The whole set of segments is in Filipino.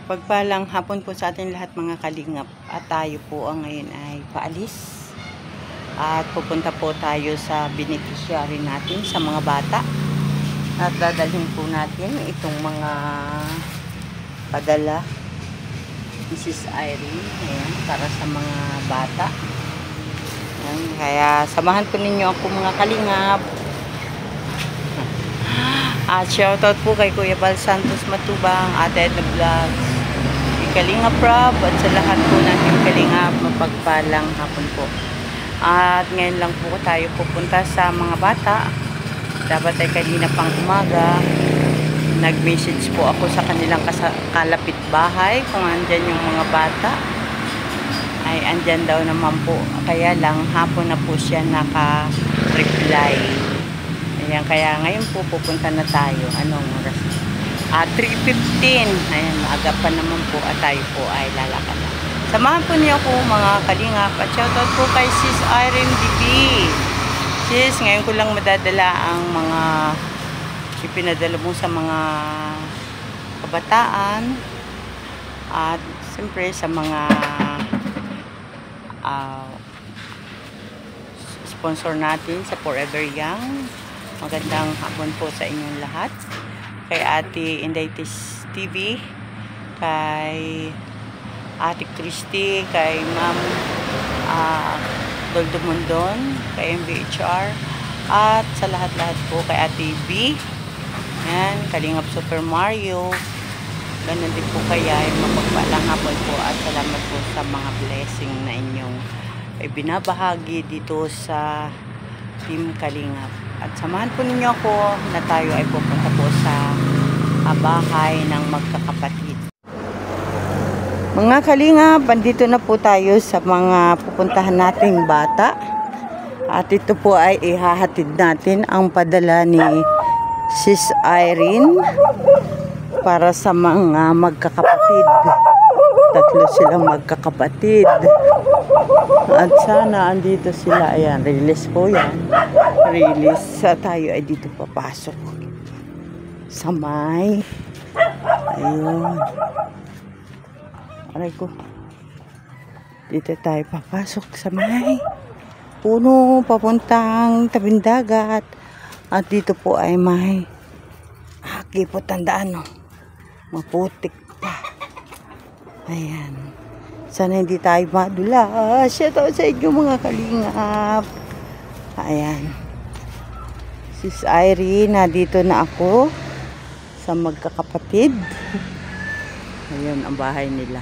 Pagpalang hapon po sa ating lahat mga kalingap. At tayo po ngayon ay paalis. At pupunta po tayo sa beneficiary natin, sa mga bata. At dadalhin po natin itong mga padala. Mrs. Irene. Ayan, para sa mga bata. Ayan, kaya samahan po ninyo ako mga kalingap. At shoutout po kay Kuya Bal Santos Matubang, Ate Edna Vlogs, Kalingap Rob, at sa lahat po ng Kalingap, mapagpalang hapon po. At ngayon lang po tayo pupunta sa mga bata. Dapat ay kanina pang umaga, nag-message po ako sa kanilang kalapit bahay kung andyan yung mga bata. Ay andyan daw naman po, kaya lang hapon na po siya naka-reply. Ayan, kaya ngayon po pupunta na tayo. Anong oras? 3:15. Ayan, maaga pa naman po at tayo po ay lalakad na. Samahan po niyo ako mga kalingap. At shoutout po kay Sis Irene DB. Sis, ngayon ko lang madadala ang mga ipinadala mo sa mga kabataan. At siyempre sa mga sponsor natin sa Forever Young. Magandang hapon po sa inyong lahat. Kay Ate Indaitis TV, kay Ate Christy, kay Ma'am Doldo Mondon, kay MBHR, at sa lahat-lahat po kay Ate B. Yan, Kalingap Super Mario. Ganun din po kaya yung mapagpalang hapon po at salamat po sa mga blessing na inyong binabahagi dito sa Team Kalingap. At samahan po ninyo ako na tayo ay pupunta po sa bahay ng magkakapatid. Mga kalingap, andito na po tayo sa mga pupuntahan nating bata. At ito po ay ihahatid natin ang padala ni Sis Irene para sa mga magkakapatid. Tatlo silang magkakapatid. At sana andito sila. Ayan, release po yan. Release. Tayo ay dito papasok. Sa may. Ayun. Aray ko. Dito tayo papasok sa may puno papuntang tabing dagat. At dito po ay may haki po, tandaan, no? Maputik pa. Ayan. Sana hindi tayo madulas. Shoutout sa inyo mga kalingap. Ayan. Sis Irene, dito na ako sa magkakapatid. Ayan ang bahay nila.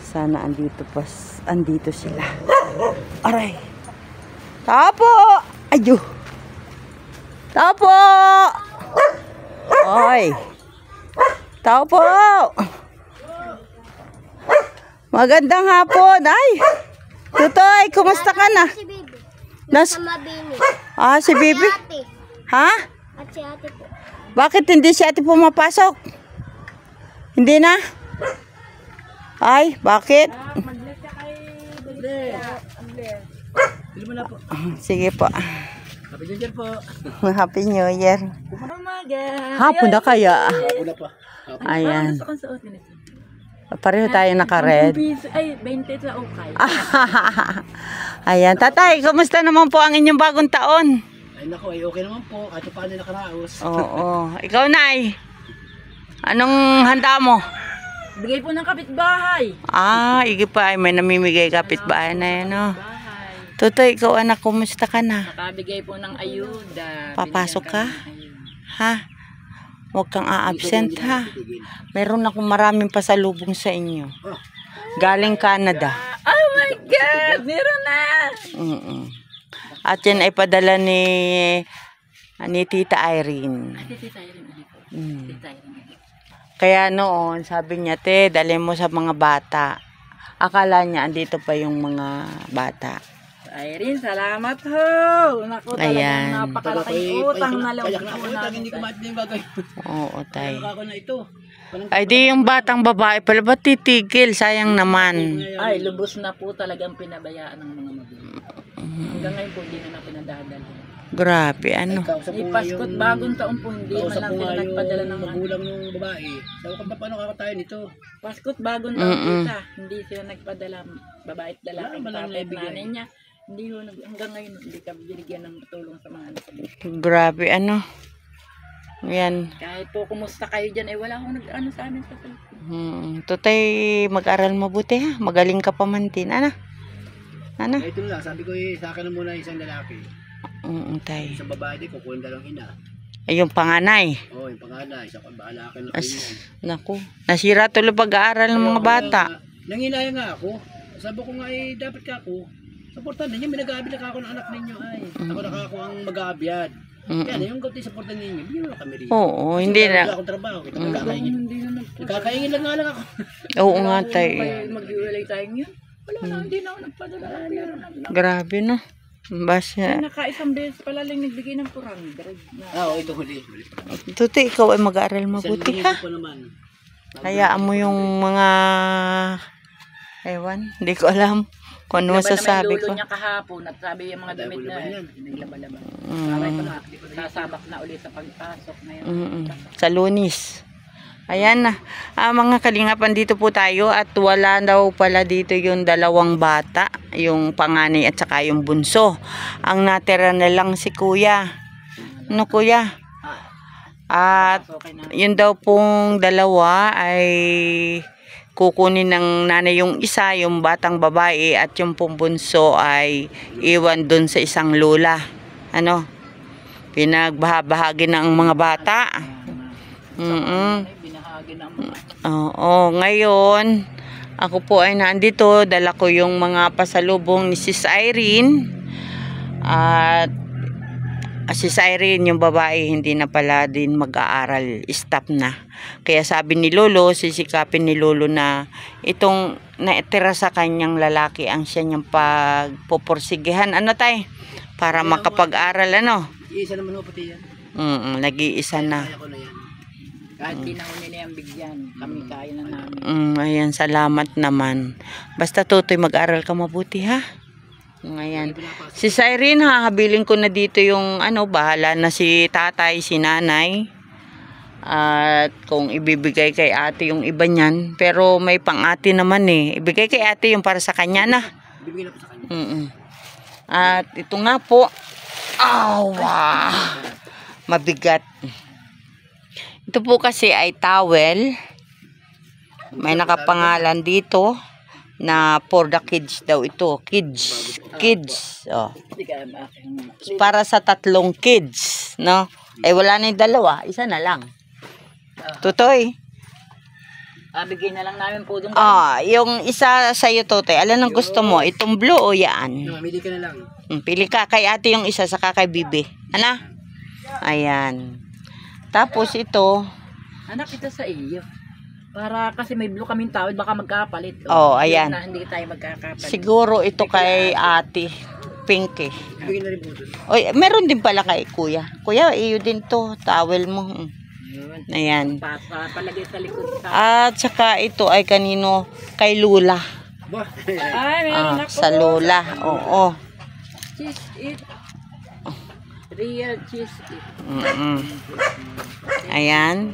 Sana andito sila. Aray. Tapo! Ayo. Tapo! Oy. Tapo! Magandang hapon. Ay. Tutoy, kumusta ka na? Si Bibi. Nas Mabini. si Bibi. Ate. Ha? At si ate po. Bakit hindi si ate pumapasok? Hindi na? Ay, bakit? Sige po. Happy New Year po. Happy New Year. Umaga. Hapon na kaya. Hapon na po. Ayan. Pareho tayo naka-red. Ay, 20 sa okay. Ayan. Tatay, kumusta naman po ang inyong bagong taon? Ay nako, ay okay naman po. At paano nakaraos? Oo. Ikaw, Nay? Anong handa mo? Bigay po ng kapitbahay. Igi pa. Ay, may namimigay kapitbahay na yan, no? Tutoy, ikaw anak, kumusta ka na? Nakabigay po ng ayuda. Papasok ka? Ha? Huwag kang a-absent, ha? Meron akong maraming pasalubong sa inyo. Galing Canada. Oh my God! Meron na! At yan ay padala ni Tita Irene. Tita Irene. Tita Irene. Kaya noon, sabi niya, te, dali mo sa mga bata. Akala niya, andito pa yung mga bata. Irene, salamat ho! Naku, Ayan. talagang napakalaking utang na loob po natin. Hindi ko maatin yung bagay. Oo, tay. Ako na ito. Ay, di yung batang babae pala, ba't titigil? Sayang naman. Ay, lubos na po talagang pinabayaan ng mga magulang. Hanggang ngayon po, hindi na pinadadala. Grabe, ano. Kausap ko nga Paskot bagong taon po, hindi man Kausap lang ko sila nga yung nagpadala ng magulang ng babae. Sabi ko, paano kakatayo nito? Paskot bagong taon kita. Hindi sila nagpadala, babae at lalaki, Wala lang tatay at naibigay. nanay niya. Hindi ho, hanggang ngayon, hindi ka binigyan ng tulong sa mga anak niya. Grabe, ano. Yan. Kahit po kumusta kayo dyan, wala akong nag-ano sa amin sa Tutay, mag-aral mabuti ha. Magaling ka pa man din. Ano? Ano? Ito lang, sabi ko sa akin na muna isang lalaki. Tay. Isang babae din, kukunin dalang ina. Ay, yung panganay. Oo, yung panganay, isang bahala ka na Naku. Nasira tuloy pag-aaral ng mga bata. Nanginaya nga ako. Sabi ko nga dapat ka ako. Supportan ninyo, may nag-aabi na ako ng anak ninyo ay. Ako na ako ang mag-aabyad. Kaya na yung kaunti supportan ninyo, bigyan mo kami rin. Oo, hindi na. Wala akong trabaho, kita magkakaingin. Nagkakaingin lang nga lang ako. Oo nga, tay. Mag-iwalay tayo ngayon. Wala na, hindi na ako nagpadala. Grabe, no? Basta. Nakaisang beses pala lang nagbigay ng 400. Oo, ito huli. Tutoy, ikaw ay mag-aaral mabuti ha. Pa naman. Hayaan mo yung mga... Ewan, hindi ko alam kung ano masasabi ko. Laban naman yung lulo niya kahapon at sabi yung mga damit na naglaba-laban. Para ito na, sasabak na ulit sa pagpasok ngayon. Sa Lunis. Ayan na. Mga kalingapan, dito po tayo at wala daw pala dito yung dalawang bata, yung panganay at saka yung bunso. Ang natira na lang si kuya. Ano kuya? At yun daw pong dalawa ay kukunin ng nanay yung isa, yung batang babae, at yung pong bunso ay iwan dun sa isang lola. Ano? Pinagbahagi ng mga bata. Oo, ngayon ako po ay nandito, dala ko yung mga pasalubong ni Sis Irene. At Sis Irene, yung babae, hindi na pala din mag-aaral, stop na. Kaya sabi ni Lolo, sisikapin ni Lolo na itong naitira sa kanyang lalaki ang siya niyang pagpupursigihan. Ano tay? Para makapag-aral, ano? Isa naman ho pati yan. Nag-iisa na. Kaya ko na yan. Kahit di na nila yung bigyan, kami kaya na namin. Ayan, salamat naman. Basta Tutoy, mag-aral ka mabuti ha. Ngayon, si Irene, hahabilin ko na dito yung bahala na si tatay, si nanay. At kung ibibigay kay ate yung iba niyan, pero may pang-ate naman ibigay kay ate yung para sa kanya na. Bibigyan na po sa kanya. At ito nga po. Awa! Mabigat. Ito po kasi ay towel. May nakapangalan dito na for the kids daw ito. Kids. Oh. Para sa 3 kids, no? Wala na yung 2, isa na lang. Tutoy. Bigay na lang namin po doon. Yung isa sa iyo, Tutoy. Alam ang gusto mo? Itong blue o yan? Mamili ka na lang. Pili ka kay ate yung isa, saka kay bibi. Ano? Ayan. Tapos ito. Anak, ito sa iyo. Para kasi may blue kaming tawid, baka magkapalit. Ayan. Na hindi tayo magkakapalit. Siguro ito kay ate. Pink Bibigyan na rin po doon. Meron din pala kay kuya. Kuya, iyo din to. Towel mo. Ayan. Palagay sa likod. At saka ito ay kanino? Kay Lula. Ay, meron ako. Sa Lula. Oo. Cheese it. Real cheese it. Ayan.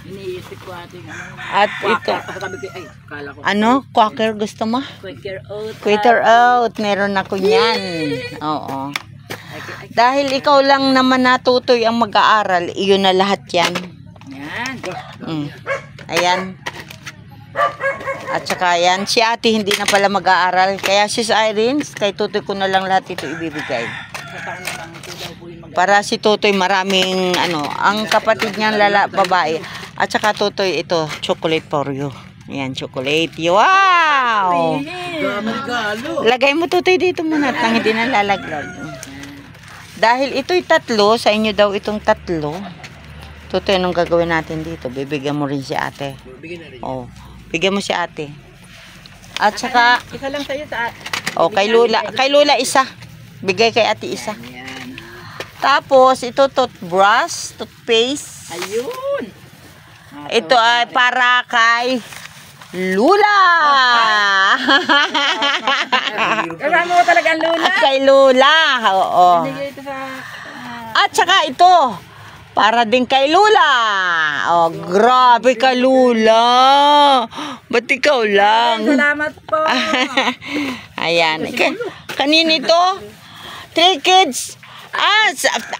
Iniisip ko ating At ito. Sabi ko, ay, kala ko. Quaker gusto mo? Quaker oat. Meron ako niyan. Oo. Dahil ikaw lang naman natutoy ang mag-aaral, iyon na lahat yan. Yan. Ayan. At saka yan, si ate hindi na pala mag-aaral. Kaya Sis Irene, kay Tutoy ko na lang lahat ito ibibigay. Para si Tutoy maraming ang kapatid niyang babae. At saka Tutoy, ito, chocolate for you. Ayan, chocolate. Wow! Lagay mo Tutoy dito muna at nang hindi na lalaglag. Dahil ito'y 3, sa inyo daw itong 3. Tutoy, anong gagawin natin dito? Bibigyan mo rin si ate. Bigyan mo si ate. At saka, isa lang sa'yo sa... kay Lula. Kay Lula isa. Bigay kay ate isa. Tapos, ito toothbrush, toothpaste. Ayun. Ito ay para kay Lula. Kasama mo talaga ang lula. Kay Lula, oo. Binigay ito sa... At saka ito, para din kay Lula. Oh, grabe ka, Lula. Ba't ikaw lang? Salamat po. Ayan. Kanino ito? 3 kids.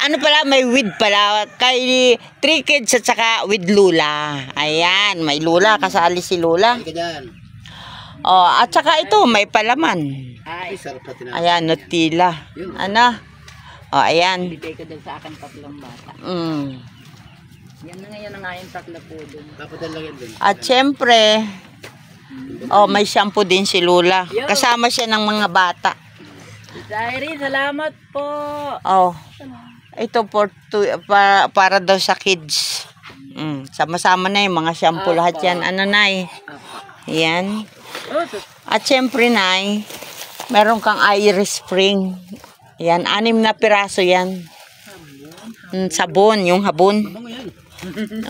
Ano pala, may with pala. Kay 3 kids at saka with Lula. Ayan, may Lula. Kasali si Lula. Halika dyan. Oh, at saka ito, may palaman. Ay, sarap na tinapos. Ayan, Nutella. Ano? Oh, ayan. Bigay ko din sa akin 3 bata. Yan na ngayon ang aking 3 po dun. Papadal lang yan dun. At syempre, oh, may shampoo din si Lula. Kasama siya ng mga bata. Irene, salamat po. Oh. Ito para daw sa kids. Sama-sama na yung mga shampoo lahat yan. Ano, Nay? Yan. At syempre, Nay, meron kang Irish Spring. Yan, 6 na piraso yan. Sabon, yung habon. Bango yan.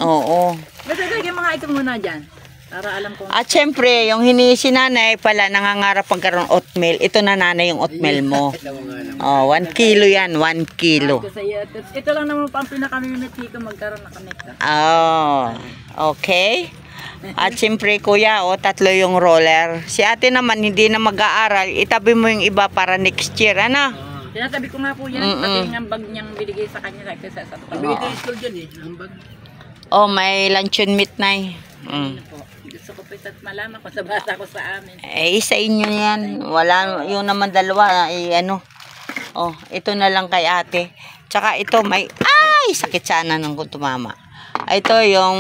Oo. Basta yung mga ito muna dyan. Para alam ko. At syempre, yung si nanay pala, nangangarap pagkaroon oatmeal. Ito na nanay yung oatmeal mo. Oh, 1 kilo yan, 1 kilo. Ito lang naman pa ang pinaka-minute ko magkaroon na connect. Oh, okay. At syempre, kuya, 3 yung roller. Si ate naman, hindi na mag-aaral. Itabi mo yung iba para next year, ano? Sinasabi ko nga po yan, pati yung bag niyang binigay sa kanya sa Bigay tayo school dyan eh. Ang bag. Oh, may luncheon meat na Gusto ko po malaman ko sa bata ko sa amin. Sa inyo yan. Wala, yung naman dalawa, ano. Oh, ito na lang kay ate. Tsaka ito may, sakit sana nung tumama. Ito yung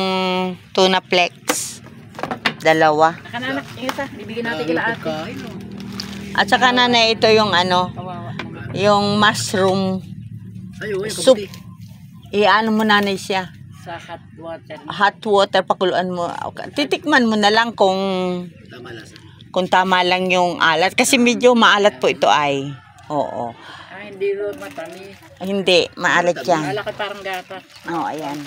tuna flex. 2. Nakananak, yung isa, bibigyan natin kila ate. At saka nanay, ito yung ano, Kawawa naman. yung mushroom Ayo, yung soup. kabuti. Ano mo nanay siya? Sa hot water. Hot water, pakuluan mo. Titikman mo na lang kung Tama lasa. tama lang yung alat. Kasi medyo maalat po ito ay. Oo. Hindi ro matamis. Hindi, maalat yan. Alaki parang gata. Oh, ayan.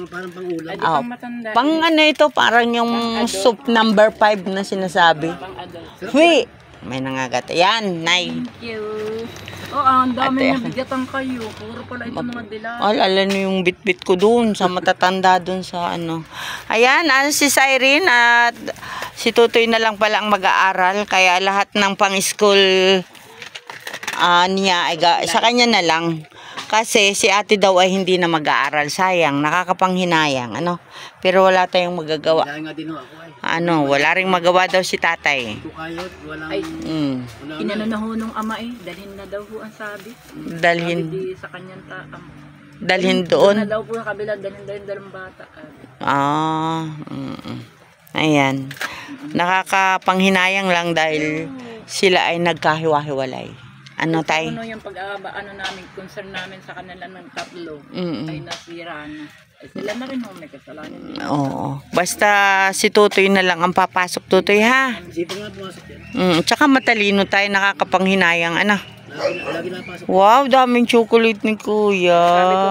Parang pang-ulam. Ay, di pang matanda. Pang ano ito, parang yung soup number 5 na sinasabi. Pang adult. Hui! May nangagat. Yan, Nay. Thank you. Ang dami Ate, na bigatan kayo. Puro pala ito mga dilaw. Alala nyo yung bit-bit ko dun sa matatanda dun sa ano. Ayan, si Cyrene at si Tutoy na lang pala ang mag-aaral. Kaya lahat ng pang-school niya ay sa kanya na lang. Kasi si ate daw ay hindi na mag-aaral. Sayang, nakakapanghinayang. Ano? Pero wala tayong magagawa. Dahil nga din ako ay. Wala ring magawa daw si tatay. Kukayot, walang... Ay, Una-una. inano na ho nung ama dalhin na daw ho ang sabi. Dalhin Sabi sa kanyang taam. doon. Doon na daw po sa kabila, dalhin dalawang bata. Ayan. Nakakapanghinayang lang dahil sila ay nagkahiwa-hiwalay. Ano tay? Ano yung namin, concern namin sa kanila ng 3 ay nasira na. Ay, sila na rin ho, may kasalanan din. Oo. Basta si Tutoy na lang ang papasok, Tutoy, ha? Sipin nga pumasok yan. Tsaka matalino tayo, nakakapanghinayang, ano? Lagi na pasok. Wow, daming chocolate ni Kuya. Sabi ko,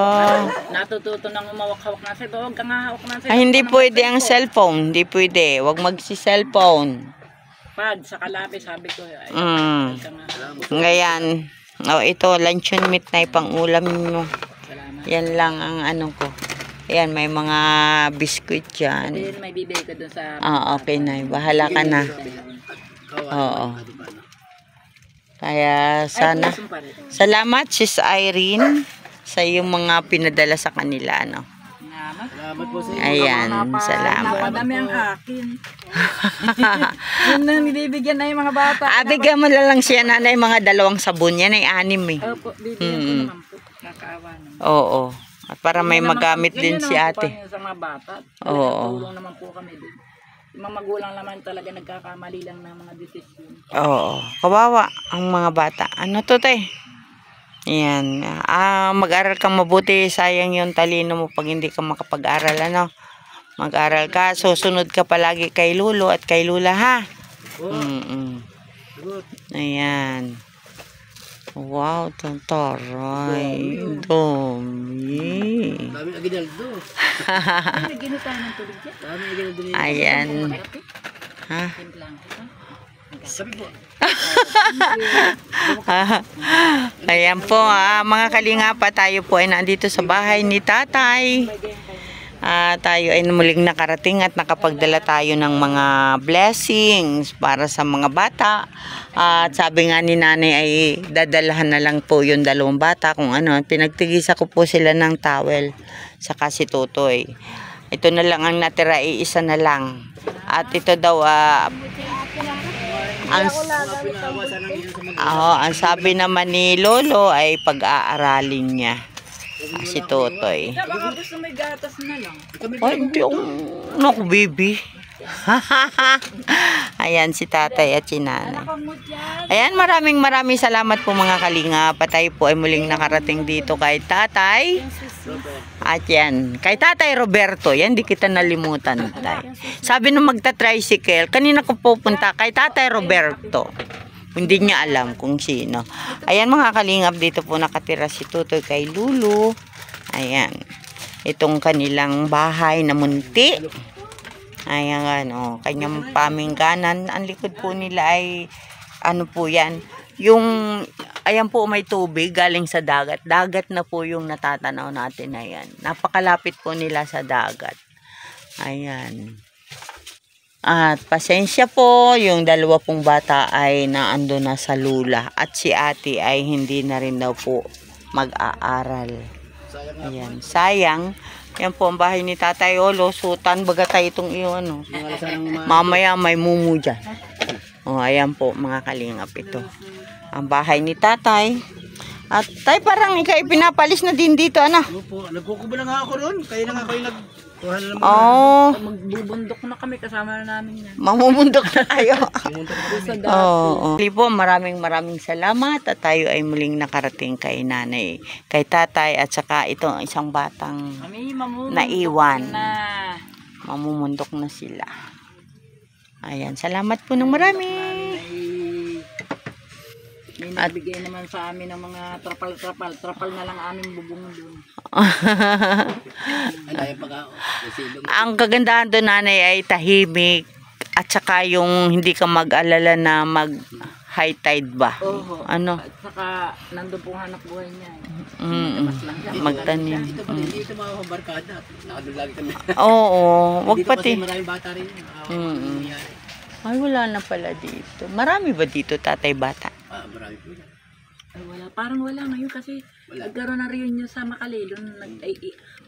natututo nang umawak-hawak na sa'yo. Huwag ka nga hawak na sa'yo. Ay, hindi pwede ang cellphone. Hindi pwede. Huwag magsi-cellphone. Pad, sa kalabi, sabi ko. Ay, ka nga. Ngayon, ito, luncheon meat na pang-ulam mo. Salamat. Yan lang ang ano ko. Ayan, may mga biskuit dyan. Then, may bibigay ko dun sa... Okay na. Bahala ka na. Oo. Kaya sana. Salamat, Sis Irene, sa iyong mga pinadala sa kanila. Ano? Salamat po sa inyo. Ayan, salamat. Napadami ang akin. Yun na, nilibigyan na yung mga bata. Bigyan mo na lang siya, nanay, mga 2 sabon. Yan ay 6 eh. Opo, bibigyan ko naman po. Nakaawa naman. Oo. At para may magamit din si ate. Ganyan naman po sa mga bata. Oo. Tulong naman po kami din. Yung mga magulang naman talaga nagkakamali lang ng mga desisyon. Oo. Kawawa ang mga bata. Ano to, tay? Yan. Mag-aral kang mabuti. Sayang yung talino mo pag hindi ka makapag-aral. Ano? Mag-aral ka. Susunod ka palagi kay Lulo at kay Lula, ha? Ayan. Wow, taray. Dumi. Dami aginaldo. Nagiging tayo ng tubig dyan. Dami aginaldo niya. Ayan. Ha? Timplang. Sabi po. Ayan po, mga kalingapa, tayo po ay nandito sa bahay ni tatay. Tayo ay muling nakarating at nakapagdala tayo ng mga blessings para sa mga bata. At sabi nga ni nanay ay dadalahan na lang po yung 2 bata kung ano. Pinagtigisa ko po sila ng towel saka si Tutoy. Ito na lang ang natira, isa na lang. At ito daw ang sabi naman ni Lolo ay pag-aaralin niya si Totoy. Baka gusto may gatas na lang. Ay, hindi ako. Naku, baby. Ayan si tatay at si nanay. Ayan, maraming salamat po mga kalingap. Tayo po ay muling nakarating dito kay tatay. At yan, kay tatay Roberto. Yan, di kita nalimutan, tay. Sabi nung magta-tricycle, kanina ko pupunta kay tatay Roberto. Hindi niya alam kung sino. Ayan mga kalingap, dito po nakatira si Tutoy kay Lulu. Ayan. Itong kanilang bahay na munti. Ayan, kanyang pamingganan. Ang likod po nila ay, ano po yan, yung, ayan po may tubig galing sa dagat. Dagat na po yung natatanaw natin. Ayan. Napakalapit po nila sa dagat. Ayan. At pasensya po, yung 2 pong bata ay naando na sa lula. At si ate ay hindi na rin daw po mag-aaral. Ayan, sayang. Yan po ang bahay ni Tatay Olo. Sutan, baga tayo itong iyon. Mamaya may mumu dyan. Ayan po mga kalingap ito. Ang bahay ni Tatay. At tay, parang ikaw pinapalis na din dito, ano? Opo, nagkukubo na nga ako ron. Kaya na nga kayo nagkuhan na naman. Magbubundok na kami, kasama na namin yan. Mamumundok na tayo. Sa dati. Oo. Po, maraming salamat at tayo ay muling nakarating kay nanay, kay tatay at saka itong isang batang Kami mamumundok naiwan. na. Mamumundok na sila. Ayan, salamat po ng marami. May nagbigay naman sa amin ng mga trapal. Trapal na lang aming bubong doon. Ang kagandahan doon, nanay, ay tahimik at saka yung hindi ka mag-alala na mag high tide ba? Oo. Ano? At saka nandun pong hanap buhay niya. Magtanim. Dito mga barkada. Nakadun lagi kami. Oo, wag Dito pati. kasi maraming bata rin. Ay, wala na pala dito. Marami ba dito, tatay bata? Marami po yan. Ay, wala. Parang wala ngayon kasi nagkaroon na reunion sa Makalilon.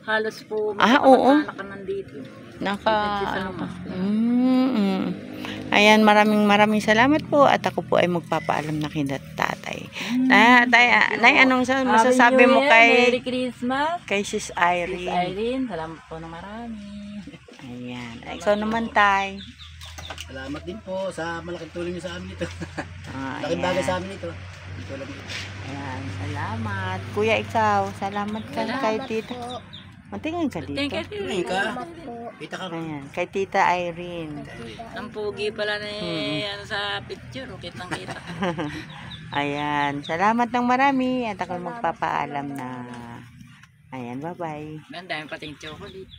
Halos po oo. Naka nandito. Ano ka? Ayan, maraming salamat po at ako po ay magpapaalam na kina tatay. Nay, anong masasabi mo Merry Christmas. kay Sis Sis Irene? Irene, salamat po na marami. Ayan. Ikaw naman, tay. Salamat din po sa malaking tulong niyo sa amin ito. Ayan. Malaking bagay sa amin ito. Ayan, salamat. Kuya, ikaw, salamat ka kay tita. Matingin ka dito. Thank you. Tingin ka. Kita ka. Ayan, kay tita Irene. Ang pugi pala na ano sa picture. Kitang-kita. Ayan, salamat ng marami at ako magpapaalam na. Ayan, bye-bye. Ang dami pating chocolate.